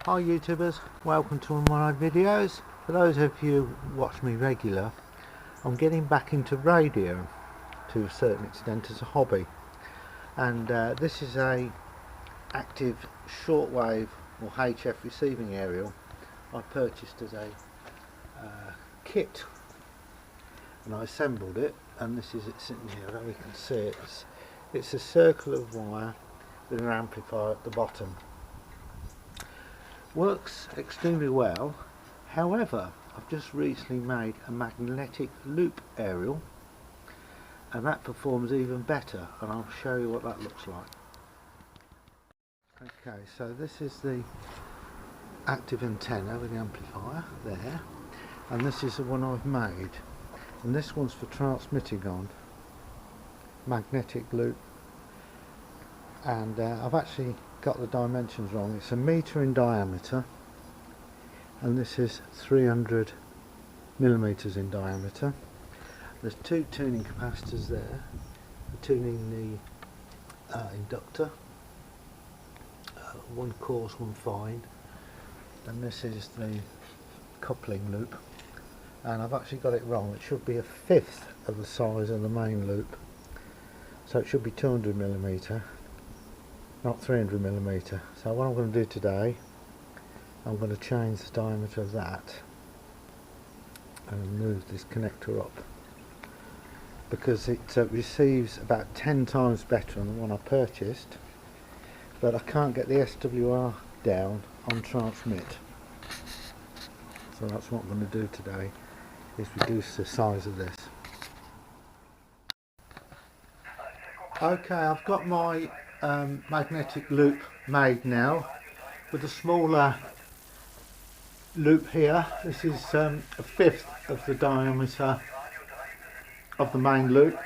Hi YouTubers, welcome to one of my videos. For those of you who watch me regular, I'm getting back into radio to a certain extent as a hobby, and this is a active shortwave or HF receiving aerial I purchased as a kit, and I assembled it, and this is it sitting here. I don't know if you can see it. It's a circle of wire with an amplifier at the bottom. Works extremely well. However, I've just recently made a magnetic loop aerial, and that performs even better, and I'll show you what that looks like. Okay, so this is the active antenna with the amplifier there, and this is the one I've made, and this one's for transmitting on magnetic loop, and I've actually got the dimensions wrong. It's 1 metre in diameter, and this is 300 millimeters in diameter. There's two tuning capacitors there, tuning the inductor, one coarse, one fine, and this is the coupling loop, and I've actually got it wrong. It should be 1/5 of the size of the main loop, so it should be 200 millimeter, not 300 millimeter. So what I'm going to do today, I'm going to change the diameter of that and move this connector up, because it receives about 10 times better than the one I purchased, but I can't get the SWR down on transmit. So that's what I'm going to do today, is reduce the size of this. Okay, I've got my magnetic loop made now with a smaller loop here. This is 1/5 of the diameter of the main loop.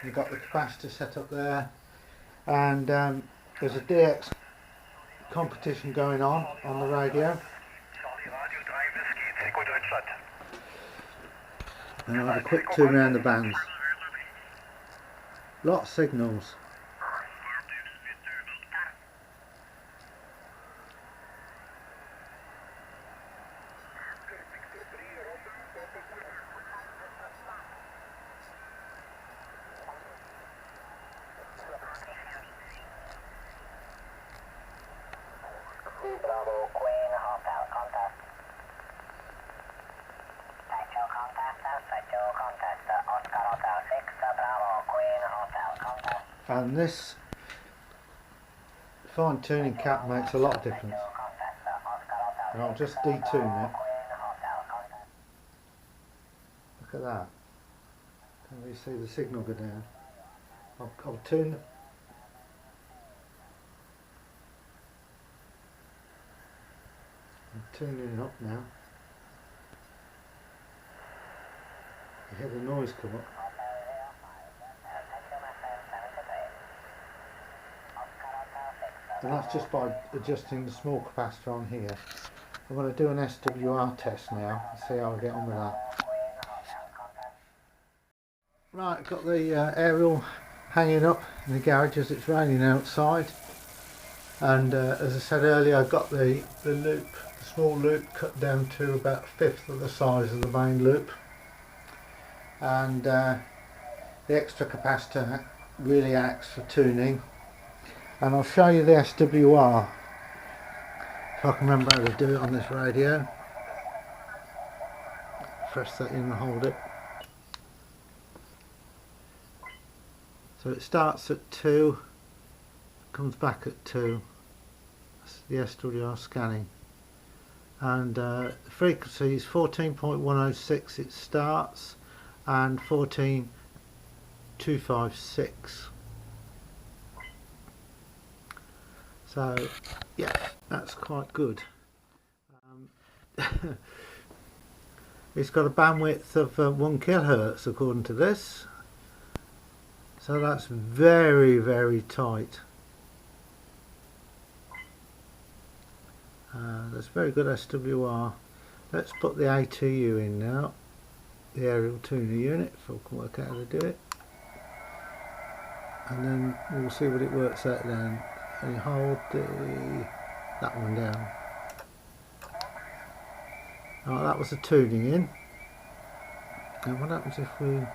We've got the capacitor set up there, and there's a DX competition going on the radio, and I'll have a quick tune around the bands. Lot of signals. Bravo, Queen, hotel contact. Factual contact, Oscar Hotel 6, Bravo, Queen, hotel contact. And this fine tuning cap makes a lot of difference. And I'll just detune it. Look at that. Can we see the signal go down? I'll tune it. I'm tuning it up now. You hear the noise come up. And that's just by adjusting the small capacitor on here. I'm going to do an SWR test now and see how I get on with that. Right, got the aerial hanging up in the garage as it's raining outside, and as I said earlier, I've got the loop, the small loop, cut down to about 1/5 of the size of the main loop, and the extra capacitor really acts for tuning. And I'll show you the SWR if I can remember how to do it on this radio. Press that in and hold it. So it starts at 2, comes back at 2. That's the SWR scanning, and the frequency is 14.106 it starts, and 14.256. So yeah, that's quite good. It's got a bandwidth of 1 kHz according to this, so that's very, very tight. That's very good SWR. Let's put the ATU in now, the aerial tuner unit, if I can work out how to do it, and then we'll see what it works out then. And you hold that one down. Right, that was the tuning in. And what happens if we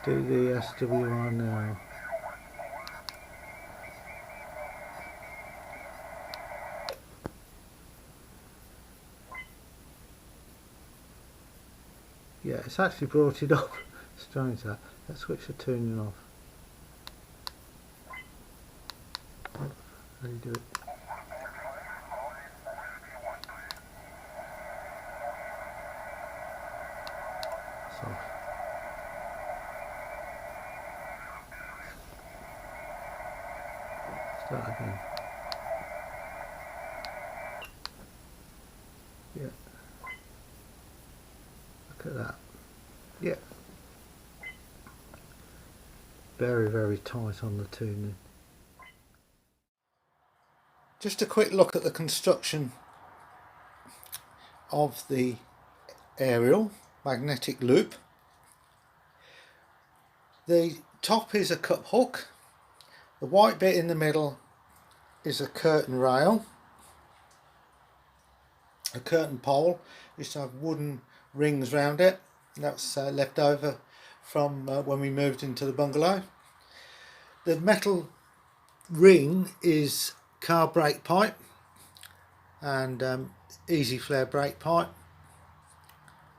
do the SWR now? Yeah, it's actually brought it up. Strange that. Let's switch the tuning off. How do you do it? It's off. Start again. Yeah. Look at that. Yeah. Very, very tight on the tuning. Just a quick look at the construction of the aerial magnetic loop. The top is a cup hook. The white bit in the middle is a curtain rail, a curtain pole. Used to have wooden rings round it. That's left over from when we moved into the bungalow. The metal ring is car brake pipe and easy flare brake pipe.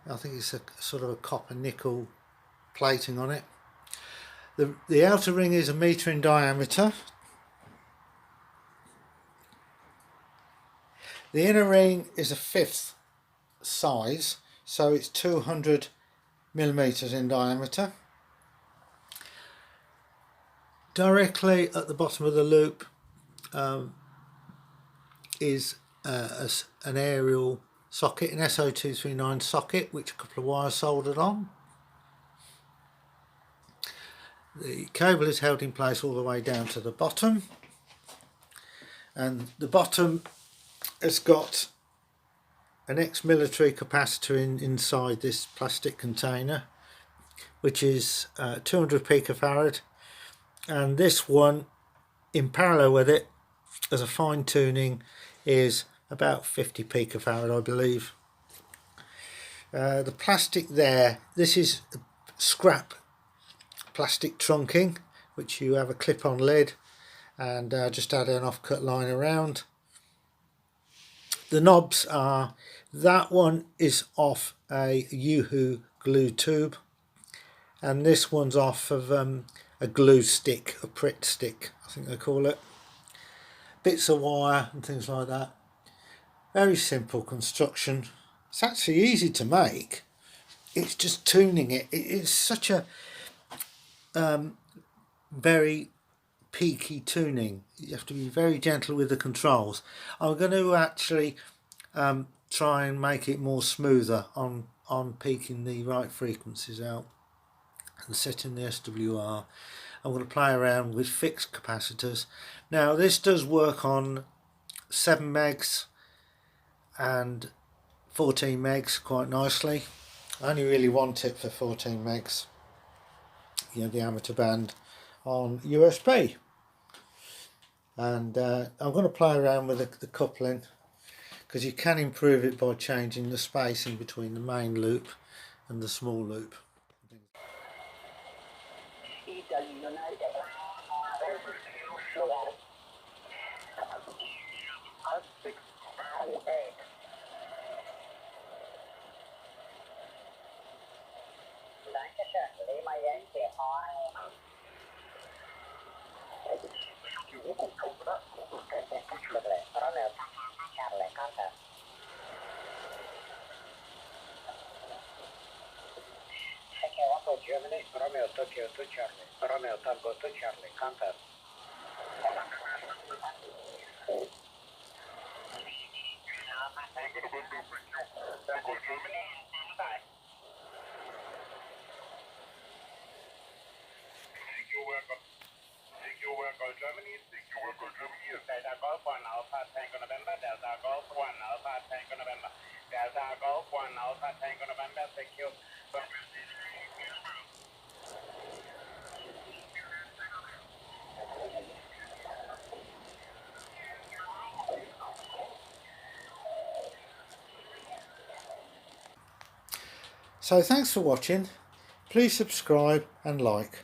I think it's a sort of a copper nickel plating on it. The outer ring is 1 metre in diameter. The inner ring is a 1/5 size, so it's 200 millimeters in diameter. Directly at the bottom of the loop is an aerial socket, an SO239 socket, which a couple of wires soldered on. The cable is held in place all the way down to the bottom, and the bottom has got an ex-military capacitor inside this plastic container, which is 200 picofarad, and this one in parallel with it as a fine tuning is about 50 picofarad, I believe. The plastic there, this is scrap plastic trunking, which you have a clip-on lid and just add an off-cut line around. The knobs are, that one is off a Yoo-hoo glue tube, and this one's off of a glue stick, a Pritt stick I think they call it. Bits of wire and things like that. Very simple construction. It's actually easy to make. It's just tuning it. It is such a very peaky tuning. You have to be very gentle with the controls. I'm going to actually try and make it more smoother on peaking the right frequencies out and setting the SWR. I'm going to play around with fixed capacitors. Now this does work on 7 megs and 14 megs quite nicely. I only really want it for 14 megs, you know, the amateur band on USB. And I'm going to play around with the coupling, because you can improve it by changing the spacing between the main loop and the small loop. Germany, Romeo Tokyo to Charlie, Romeo Tango to Charlie, contact. Germany, Delta Golf 1 Alpha Tango November, Delta Golf 1 Alpha Tango November, Delta Golf 1 Alpha Tango November, thank you. So thanks for watching. Please subscribe and like.